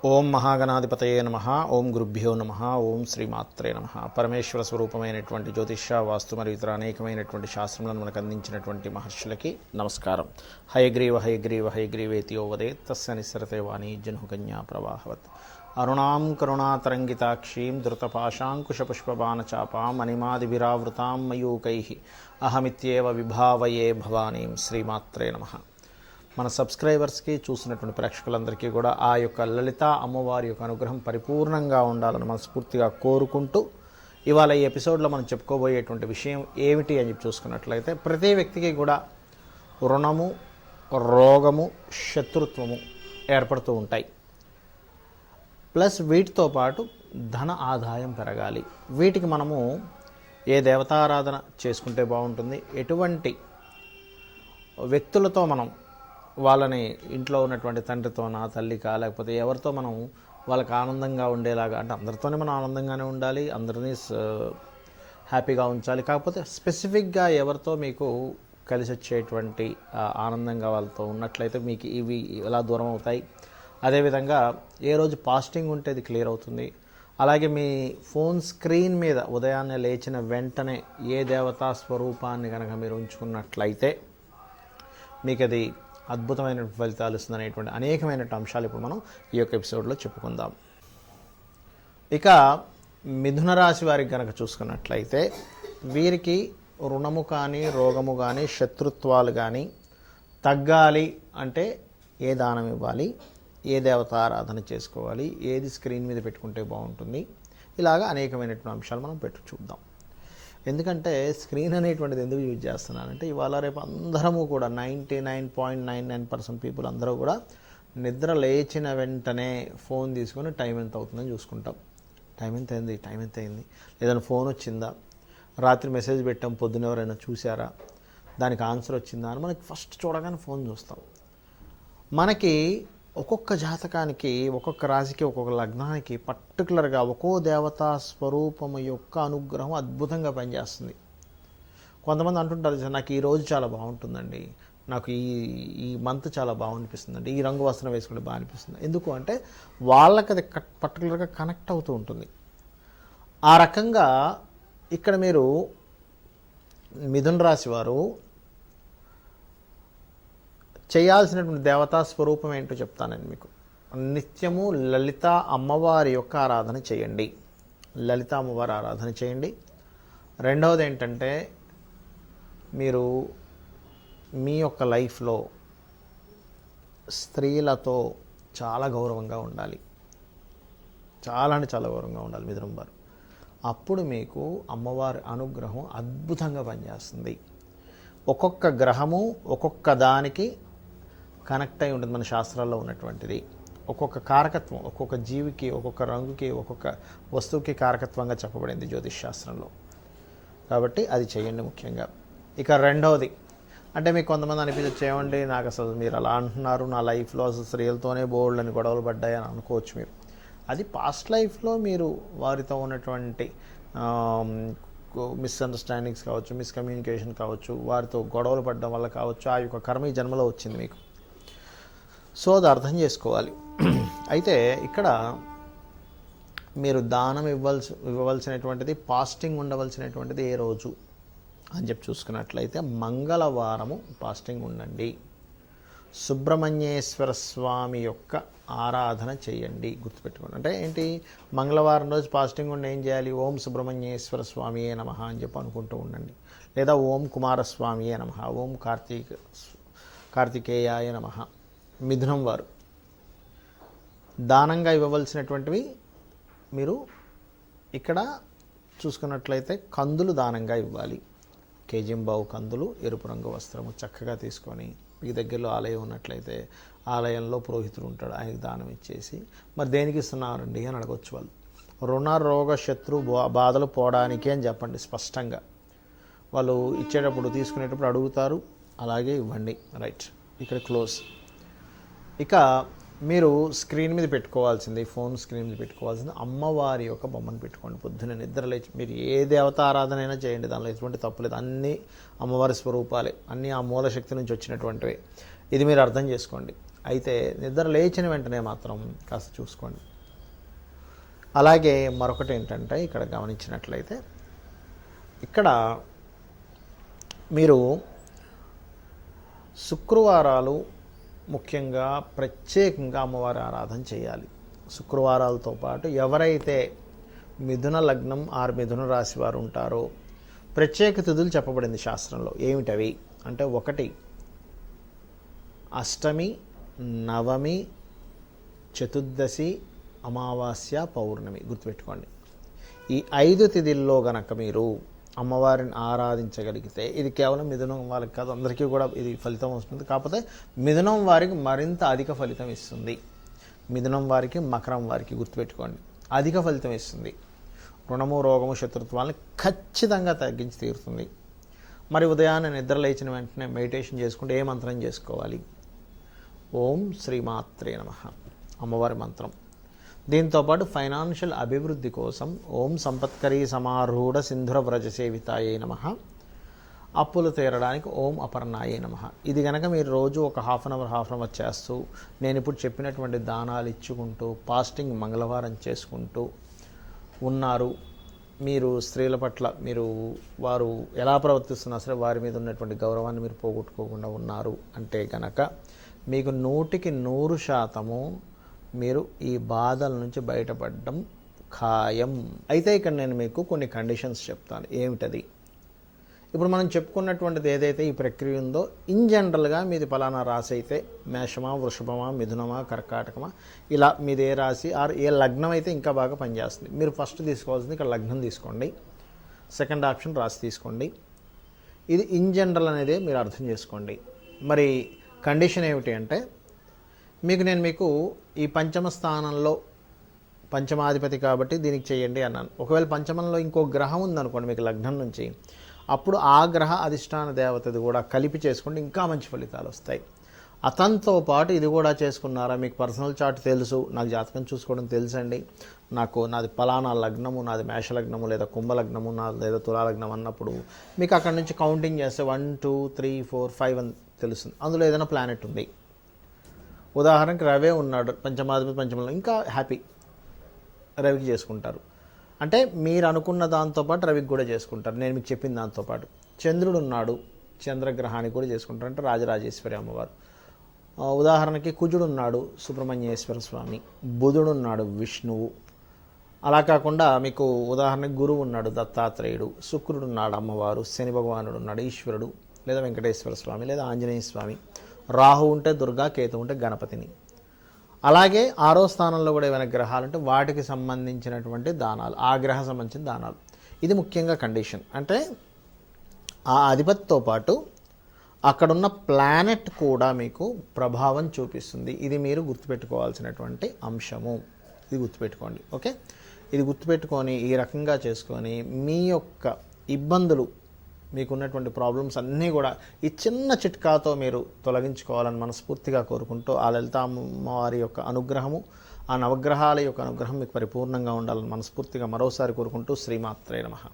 ఓం మహాగణాధిపతయే నమః. ఓం గురుభ్యో నమః. ఓం శ్రీమాత్రే నమః. పరమేశ్వర స్వరూపమైనటువంటి జ్యోతిష, వాస్తు మరియు ఇతర అనేకమైనటువంటి శాస్త్రములను మనకు అందించినటువంటి మహర్షులకి నమస్కారం. హయగ్రీవ హయగ్రీవ హయగ్రీవేతియో వదేత్ తస్య నిస్సరతే వాణి జన్హుకన్యా ప్రవాహవత్. అరుణాం కరుణాతరంగితాక్షీం ధృతపాశాంకుశపుష్పబాణచాపాం అనిమాదిభిరావృతాం మయూకైః అహమిత్యేవ విభావయే భవానీం. శ్రీమాత్రే నమః. మన సబ్స్క్రైబర్స్కి, చూసినటువంటి ప్రేక్షకులందరికీ కూడా ఆ యొక్క లలిత అమ్మవారి యొక్క అనుగ్రహం పరిపూర్ణంగా ఉండాలని మనస్ఫూర్తిగా కోరుకుంటూ, ఇవాళ ఈ ఎపిసోడ్లో మనం చెప్పుకోబోయేటువంటి విషయం ఏమిటి అని చెప్పి చూసుకున్నట్లయితే, ప్రతి వ్యక్తికి కూడా రుణము, రోగము, శత్రుత్వము ఏర్పడుతూ ఉంటాయి. ప్లస్ వీటితో పాటు ధన ఆదాయం పెరగాలి. వీటికి మనము ఏ దేవతారాధన చేసుకుంటే బాగుంటుంది, ఎటువంటి వ్యక్తులతో మనం వాళ్ళని, ఇంట్లో ఉన్నటువంటి తండ్రితోనా, తల్లికా, లేకపోతే ఎవరితో మనం వాళ్ళకి ఆనందంగా ఉండేలాగా, అంటే అందరితోనే మనం ఆనందంగానే ఉండాలి, అందరినీ హ్యాపీగా ఉంచాలి. కాకపోతే స్పెసిఫిక్గా ఎవరితో మీకు కలిసి వచ్చేటువంటి ఆనందంగా వాళ్ళతో ఉన్నట్లయితే మీకు ఇవి ఎలా దూరం అవుతాయి. అదేవిధంగా ఏ రోజు పాస్టింగ్ ఉంటే అది క్లియర్ అవుతుంది. అలాగే మీ ఫోన్ స్క్రీన్ మీద ఉదయాన్నే లేచిన వెంటనే ఏ దేవతా స్వరూపాన్ని కనుక మీరు ఉంచుకున్నట్లయితే మీకు అది అద్భుతమైన ఫలితాలు ఇస్తుందనేటువంటి అనేకమైన అంశాలు ఇప్పుడు మనం ఈ యొక్క ఎపిసోడ్లో చెప్పుకుందాం. ఇక మిథున రాశి వారికి కనుక చూసుకున్నట్లయితే, వీరికి రుణము కానీ, రోగము కానీ, శత్రుత్వాలు కానీ తగ్గాలి అంటే ఏ దానం ఇవ్వాలి, ఏ దేవతారాధన చేసుకోవాలి, ఏది స్క్రీన్ మీద పెట్టుకుంటే బాగుంటుంది, ఇలాగ అనేకమైనటువంటి అంశాలు మనం చూద్దాం. ఎందుకంటే స్క్రీన్ అనేటువంటిది ఎందుకు యూజ్ చేస్తున్నానంటే, ఇవాళ రేపు అందరము కూడా 99.99% పీపుల్ అందరూ కూడా నిద్ర లేచిన వెంటనే ఫోన్ తీసుకొని టైం ఎంత అవుతుందని చూసుకుంటాం. టైం ఎంత అయింది, ఏదైనా ఫోన్ వచ్చిందా, రాత్రి మెసేజ్ పెట్టాం, పొద్దున ఎవరైనా చూసారా, దానికి ఆన్సర్ వచ్చిందా అని మనకి ఫస్ట్ చూడగానే ఫోన్ చూస్తాం. మనకి ఒక్కొక్క జాతకానికి, ఒక్కొక్క రాశికి, ఒక్కొక్క లగ్నానికి పర్టికులర్గా ఒక్కో దేవతా స్వరూపము యొక్క అనుగ్రహం అద్భుతంగా పనిచేస్తుంది. కొంతమంది అంటుంటారు, నాకు ఈ రోజు చాలా బాగుంటుందండి, నాకు ఈ మంత్ చాలా బాగనిపిస్తుందండి, ఈ రంగు వస్త్రం వేసుకుంటే బాగా అనిపిస్తుంది. ఎందుకు అంటే వాళ్ళకి అది పర్టికులర్గా కనెక్ట్ అవుతూ ఉంటుంది. ఆ రకంగా ఇక్కడ మీరు మిథున రాశి వారు చేయాల్సినటువంటి దేవతా స్వరూపం ఏంటో చెప్తానండి మీకు. నిత్యము లలిత అమ్మవారి యొక్క ఆరాధన చేయండి. లలిత అమ్మవారి ఆరాధన చేయండి. రెండవది ఏంటంటే, మీరు మీ యొక్క లైఫ్లో స్త్రీలతో చాలా గౌరవంగా ఉండాలి. చాలా అంటే చాలా గౌరవంగా ఉండాలి మిథునం వారు. అప్పుడు మీకు అమ్మవారి అనుగ్రహం అద్భుతంగా పనిచేస్తుంది. ఒక్కొక్క గ్రహము ఒక్కొక్క దానికి కనెక్ట్ అయి ఉంటుంది. మన శాస్త్రాల్లో ఉన్నటువంటిది ఒక్కొక్క కారకత్వం, ఒక్కొక్క జీవికి, ఒక్కొక్క రంగుకి, ఒక్కొక్క వస్తువుకి కారకత్వంగా చెప్పబడింది జ్యోతిష్ శాస్త్రంలో. కాబట్టి అది చేయండి ముఖ్యంగా. ఇక రెండవది అంటే, మీకు కొంతమంది అనిపించచ్చు, ఏమండి నాకు అసలు మీరు అలా అంటున్నారు, నా లైఫ్లో అసలు స్త్రీలతోనే బోల్డ్ అని గొడవలు పడ్డాయని అనుకోవచ్చు మీరు. అది పాస్ట్ లైఫ్లో మీరు వారితో ఉన్నటువంటి మిస్అండర్స్టాండింగ్స్ కావచ్చు, మిస్కమ్యూనికేషన్ కావచ్చు, వారితో గొడవలు పడడం వల్ల కావచ్చు, ఆ యొక్క కర్మ ఈ జన్మలో వచ్చింది మీకు. సో అది అర్థం చేసుకోవాలి. అయితే ఇక్కడ మీరు దానం ఇవ్వవలసినటువంటిది, పాస్టింగ్ ఉండవలసినటువంటిది ఏ రోజు అని చెప్పి చూసుకున్నట్లయితే, మంగళవారము పాస్టింగ్ ఉండండి. సుబ్రహ్మణ్యేశ్వర స్వామి యొక్క ఆరాధన చేయండి. గుర్తుపెట్టుకోండి. అంటే ఏంటి, మంగళవారం రోజు పాస్టింగ్ ఉండి ఏం చేయాలి, ఓం సుబ్రహ్మణ్యేశ్వర స్వామియే నమః అని చెప్పి అనుకుంటూ ఉండండి. లేదా ఓం కుమారస్వామియే నమః, ఓం కార్తికేయాయ నమః. మిథునం వారు దానంగా ఇవ్వవలసినటువంటివి మీరు ఇక్కడ చూసుకున్నట్లయితే, కందులు దానంగా ఇవ్వాలి. కేజింబావు కందులు, ఎరుపు రంగు వస్త్రము చక్కగా తీసుకొని, మీ దగ్గరలో ఆలయం ఉన్నట్లయితే ఆలయంలో పురోహితుడు ఉంటాడు, ఆయనకి దానం ఇచ్చేసి, మరి దేనికి ఇస్తున్నారండి అని అడగవచ్చు వాళ్ళు. రుణ రోగ శత్రు బాధలు పోవడానికి అని చెప్పండి స్పష్టంగా. వాళ్ళు ఇచ్చేటప్పుడు, తీసుకునేటప్పుడు అడుగుతారు, అలాగే ఇవ్వండి. రైట్, ఇక్కడ క్లోజ్. ఇక మీరు స్క్రీన్ మీద పెట్టుకోవాల్సింది, ఫోన్ స్క్రీన్ మీద పెట్టుకోవాల్సింది అమ్మవారి యొక్క బొమ్మను పెట్టుకోండి. పొద్దున్న నిద్ర లేచి మీరు ఏ దేవత ఆరాధన అయినా చేయండి, దానిలో ఎటువంటి తప్పులేదు. అన్నీ అమ్మవారి స్వరూపాలే, అన్నీ ఆ మూలశక్తి నుంచి వచ్చినటువంటివి. ఇది మీరు అర్థం చేసుకోండి. అయితే నిద్ర లేచిన వెంటనే మాత్రం కాస్త చూసుకోండి. అలాగే మరొకటి ఏంటంటే ఇక్కడ గమనించినట్లయితే ఇక్కడ మీరు శుక్రవారాలు ముఖ్యంగా ప్రత్యేకంగా అమ్మవారి ఆరాధన చేయాలి. శుక్రవారాలతో పాటు ఎవరైతే మిథున లగ్నం ఆర్ మిథున రాశి వారు ఉంటారో ప్రత్యేక తిథులు చెప్పబడింది శాస్త్రంలో. ఏమిటవి అంటే 1 అష్టమి, నవమి, చతుర్దశి, అమావాస్య, పౌర్ణమి. గుర్తుపెట్టుకోండి. ఈ 5 తిథుల్లో గనక మీరు అమ్మవారిని ఆరాధించగలిగితే, ఇది కేవలం మిథునం వాళ్ళకి కాదు, అందరికీ కూడా ఇది ఫలితం వస్తుంది. కాకపోతే మిథునం వారికి మరింత అధిక ఫలితం ఇస్తుంది. మిథునం వారికి, మకరం వారికి గుర్తుపెట్టుకోండి అధిక ఫలితం ఇస్తుంది. రుణము, రోగము, శత్రుత్వాలను ఖచ్చితంగా తగ్గించి తీరుతుంది. మరి ఉదయాన్నే నిద్ర లేచిన వెంటనే మెడిటేషన్ చేసుకుంటే ఏ మంత్రం చేసుకోవాలి? ఓం శ్రీమాత్రే నమః అమ్మవారి మంత్రం. దీంతోపాటు ఫైనాన్షియల్ అభివృద్ధి కోసం ఓం సంపత్కరీ సమారూఢ సింధుర వ్రజ సేవితాయే నమః, అప్పులు తీరడానికి ఓం అపర్ణాయే నమః. ఇది కనుక మీరు రోజు ఒక హాఫ్ అన్ అవర్ చేస్తూ నేను ఇప్పుడు చెప్పినటువంటి దానాలు ఇచ్చుకుంటూ ఫాస్టింగ్ మంగళవారం చేసుకుంటూ ఉన్నారు, మీరు స్త్రీల పట్ల వారు ఎలా ప్రవర్తిస్తున్నా సరే వారి మీద ఉన్నటువంటి గౌరవాన్ని మీరు పోగొట్టుకోకుండా ఉన్నారు అంటే కనుక మీకు 100% మీరు ఈ బాధల నుంచి బయటపడడం ఖాయం. అయితే ఇక్కడ నేను మీకు కొన్ని కండిషన్స్ చెప్తాను. ఏమిటది? ఇప్పుడు మనం చెప్పుకున్నటువంటిది ఏదైతే ఈ ప్రక్రియ ఉందో ఇన్ జనరల్గా మీది పలానా రాశి అయితే మేషమా, వృషభమా, మిథునమా, కర్కాటకమా, ఇలా మీది ఏ రాశి ఆర్ ఏ లగ్నం అయితే ఇంకా బాగా పనిచేస్తుంది. మీరు ఫస్ట్ తీసుకోవాల్సింది ఇక్కడ లగ్నం తీసుకోండి, సెకండ్ ఆప్షన్ రాశి తీసుకోండి. ఇది ఇన్ జనరల్ అనేది మీరు అర్థం చేసుకోండి. మరి కండిషన్ ఏమిటి అంటే నేను మీకు ఈ పంచమ స్థానంలో పంచమాధిపతి కాబట్టి దీనికి చేయండి అన్నాను. ఒకవేళ పంచమంలో ఇంకో గ్రహం ఉందనుకోండి మీకు లగ్నం నుంచి, అప్పుడు ఆ గ్రహ అధిష్టాన దేవతది కూడా కలిపి చేసుకుంటే ఇంకా మంచి ఫలితాలు వస్తాయి. అతనితో పాటు ఇది కూడా చేసుకున్నారా, మీకు పర్సనల్ చార్ట్ తెలుసు, నాకు జాతకం చూసుకోవడం తెలుసండి, నాది పలానా లగ్నము, నాది మేషలగ్నము లేదా కుంభలగ్నము, లేదా తులాలగ్నం అన్నప్పుడు మీకు అక్కడి నుంచి కౌంటింగ్ చేస్తే 1 2 3 4 5 అని తెలుస్తుంది. అందులో ఏదైనా ప్లానెట్ ఉంది. ఉదాహరణకి రవే ఉన్నాడు పంచమాధిపతి పంచమంలో, ఇంకా హ్యాపీ, రవికి చేసుకుంటారు. అంటే మీరు అనుకున్న దాంతోపాటు రవికి కూడా చేసుకుంటారు. నేను మీకు చెప్పిన దాంతోపాటు చంద్రుడు ఉన్నాడు, చంద్రగ్రహానికి కూడా చేసుకుంటారు, అంటే రాజరాజేశ్వరి అమ్మవారు. ఉదాహరణకి కుజుడు ఉన్నాడు, సుబ్రహ్మణ్యేశ్వర స్వామి. బుధుడు ఉన్నాడు, విష్ణువు. అలా కాకుండా మీకు ఉదాహరణకి గురువు ఉన్నాడు, దత్తాత్రేయుడు. శుక్రుడు ఉన్నాడు, అమ్మవారు. శని భగవానుడు ఉన్నాడు, ఈశ్వరుడు లేదా వెంకటేశ్వర స్వామి లేదా ఆంజనేయ స్వామి. రాహు ఉంటే దుర్గా, కేతు ఉంటే గణపతిని. అలాగే 6వ స్థానంలో కూడా ఏమైనా గ్రహాలు ఉంటే వాటికి సంబంధించినటువంటి దానాలు, ఆ గ్రహం సంబంధించిన దానాలు. ఇది ముఖ్యంగా కండిషన్. అంటే ఆ అధిపతితో పాటు అక్కడున్న ప్లానెట్ కూడా మీకు ప్రభావం చూపిస్తుంది. ఇది మీరు గుర్తుపెట్టుకోవాల్సినటువంటి అంశము. ఇది గుర్తుపెట్టుకోండి. ఓకే, ఇది గుర్తుపెట్టుకొని ఈ రకంగా చేసుకొని మీ యొక్క ఇబ్బందులు, మీకున్నటువంటి ప్రాబ్లమ్స్ అన్నీ కూడా ఈ చిన్న చిట్కాతో మీరు తొలగించుకోవాలని మనస్ఫూర్తిగా కోరుకుంటూ, ఆ లలితామ్మవారి యొక్క అనుగ్రహము, ఆ నవగ్రహాల యొక్క అనుగ్రహం మీకు పరిపూర్ణంగా ఉండాలని మనస్ఫూర్తిగా మరోసారి కోరుకుంటూ శ్రీమాత్రే నమః.